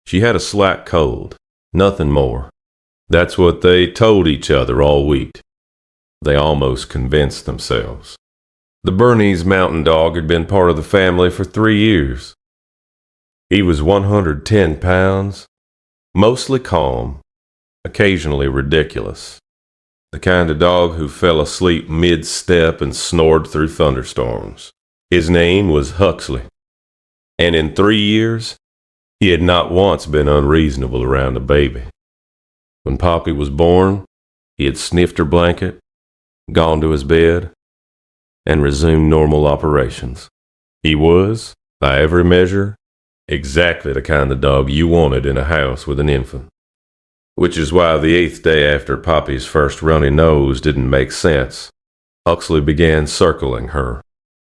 She had a slight cold, nothing more. That's what they told each other all week. They almost convinced themselves. The Bernese Mountain Dog had been part of the family for 3 years. He was 110 pounds, mostly calm, occasionally ridiculous. The kind of dog who fell asleep mid-step and snored through thunderstorms. His name was Huxley. And in 3 years, he had not once been unreasonable around a baby. When Poppy was born, he had sniffed her blanket, gone to his bed, and resumed normal operations. He was, by every measure, exactly the kind of dog you wanted in a house with an infant. Which is why the 8th day after Poppy's first runny nose didn't make sense, Huxley began circling her.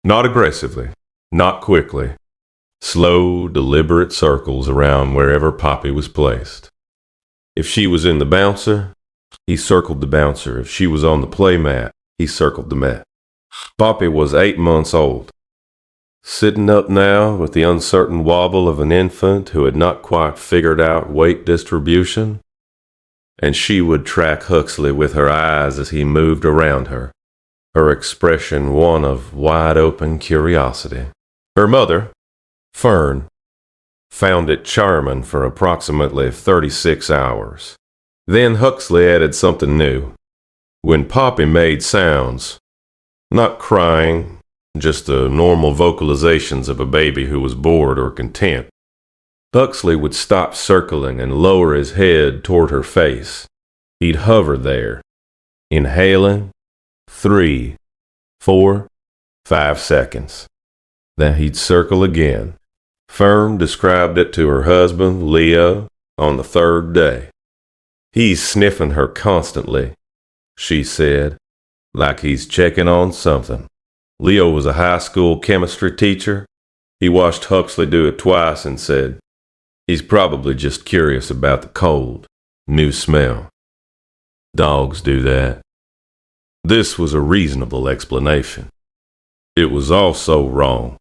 Not aggressively, not quickly. Slow, deliberate circles around wherever Poppy was placed. If she was in the bouncer, he circled the bouncer. If she was on the play mat, he circled the mat. Poppy was 8 months old. Sitting up now with the uncertain wobble of an infant who had not quite figured out weight distribution, and she would track Huxley with her eyes as he moved around her, her expression one of wide-open curiosity. Her mother, Fern, found it charming for approximately 36 hours. Then Huxley added something new. When Poppy made sounds, not crying, just the normal vocalizations of a baby who was bored or content, Huxley would stop circling and lower his head toward her face. He'd hover there, inhaling 3, 4, 5 seconds. Then he'd circle again. Fern described it to her husband, Leo, on the 3rd day. "He's sniffing her constantly," she said, "like he's checking on something." Leo was a high school chemistry teacher. He watched Huxley do it twice and said, "He's probably just curious about the cold, new smell. Dogs do that." This was a reasonable explanation. It was also wrong.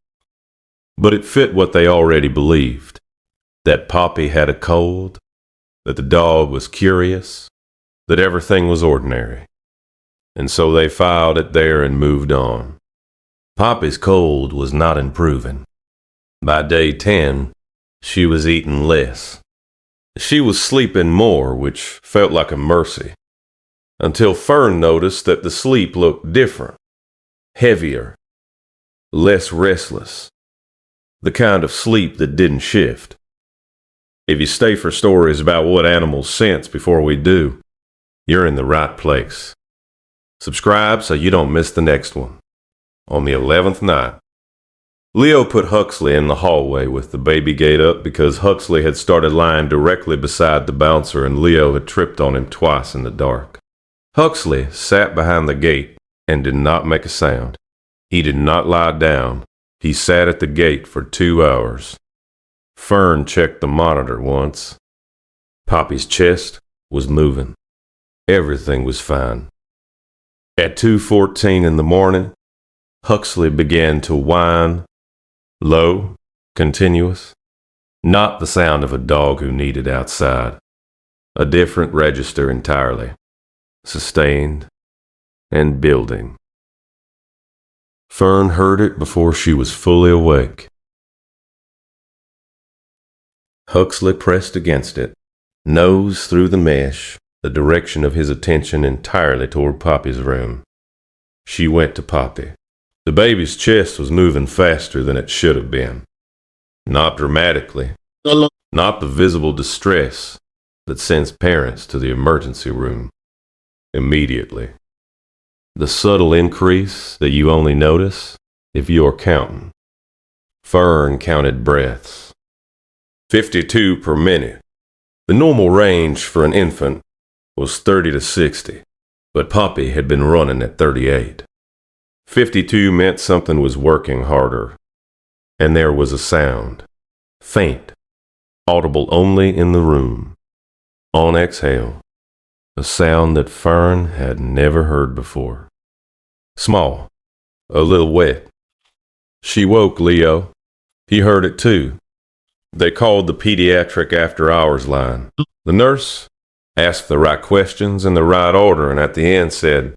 But it fit what they already believed, that Poppy had a cold, that the dog was curious, that everything was ordinary. And so they filed it there and moved on. Poppy's cold was not improving. By day 10, she was eating less. She was sleeping more, which felt like a mercy, until Fern noticed that the sleep looked different, heavier, less restless. The kind of sleep that didn't shift. If you stay for stories about what animals sense before we do, you're in the right place. Subscribe so you don't miss the next one. On the 11th night, Leo put Huxley in the hallway with the baby gate up because Huxley had started lying directly beside the bouncer and Leo had tripped on him twice in the dark. Huxley sat behind the gate and did not make a sound. He did not lie down. He sat at the gate for 2 hours. Fern checked the monitor once. Poppy's chest was moving. Everything was fine. At 2:14 in the morning, Huxley began to whine, low, continuous. Not the sound of a dog who needed outside. A different register entirely. Sustained and building. Fern heard it before she was fully awake. Huxley pressed against it, nose through the mesh, the direction of his attention entirely toward Poppy's room. She went to Poppy. The baby's chest was moving faster than it should have been. Not dramatically, not the visible distress that sends parents to the emergency room. Immediately. The subtle increase that you only notice if you are counting. Fern counted breaths. 52 per minute. The normal range for an infant was 30 to 60, but Poppy had been running at 38. 52 meant something was working harder, and there was a sound, faint, audible only in the room. On exhale, a sound that Fern had never heard before. Small, a little wet. She woke Leo. He heard it too, They called the pediatric after-hours line. The nurse asked the right questions in the right order, and at the end said,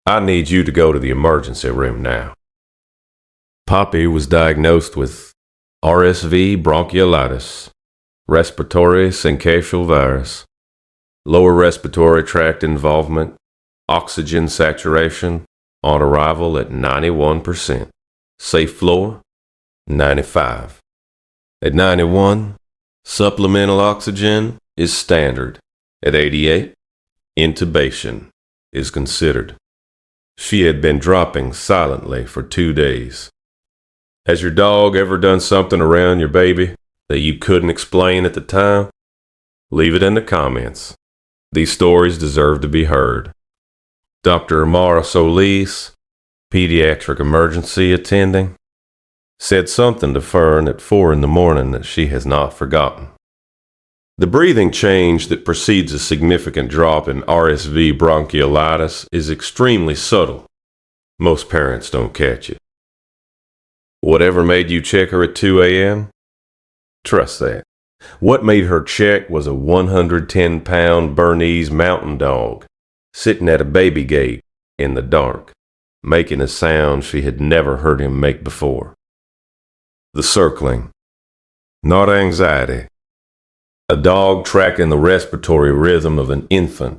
"I need you to go to the emergency room now." Poppy was diagnosed with RSV bronchiolitis, respiratory syncytial virus, lower respiratory tract involvement, oxygen saturation on arrival at 91%, safe floor 95. At 91, supplemental oxygen is standard. At 88, intubation is considered. She had been dropping silently for 2 days. Has your dog ever done something around your baby that you couldn't explain at the time? Leave it in the comments. These stories deserve to be heard. Dr. Mara Solis, pediatric emergency attending, said something to Fern at 4 in the morning that she has not forgotten. The breathing change that precedes a significant drop in RSV bronchiolitis is extremely subtle. Most parents don't catch it. Whatever made you check her at 2 a.m.? Trust that. What made her check was a 110-pound Bernese Mountain Dog sitting at a baby gate in the dark, making a sound she had never heard him make before. The circling, not anxiety. A dog tracking the respiratory rhythm of an infant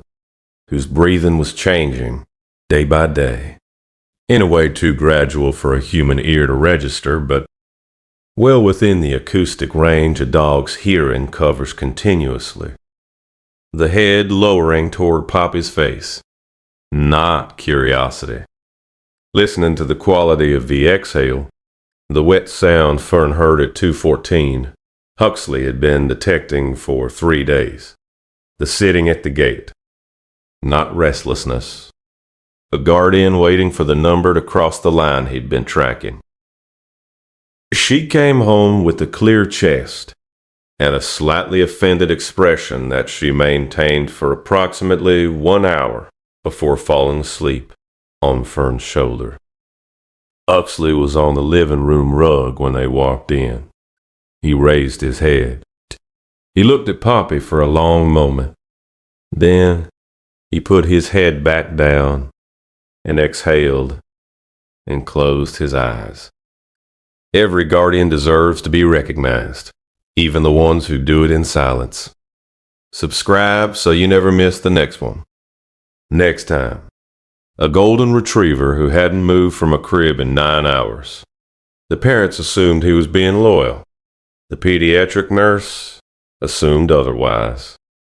whose breathing was changing day by day, in a way too gradual for a human ear to register, but well within the acoustic range a dog's hearing covers continuously. The head lowering toward Poppy's face, not curiosity. Listening to the quality of the exhale, the wet sound Fern heard at 2:14, Huxley had been detecting for 3 days. The sitting at the gate, not restlessness. A guardian waiting for the number to cross the line he'd been tracking. She came home with a clear chest and a slightly offended expression that she maintained for approximately 1 hour before falling asleep on Fern's shoulder. Huxley was on the living room rug when they walked in. He raised his head. He looked at Poppy for a long moment. Then he put his head back down and exhaled and closed his eyes. Every guardian deserves to be recognized, even the ones who do it in silence. Subscribe so you never miss the next one. Next time, a golden retriever who hadn't moved from a crib in 9 hours. The parents assumed he was being loyal. The pediatric nurse assumed otherwise.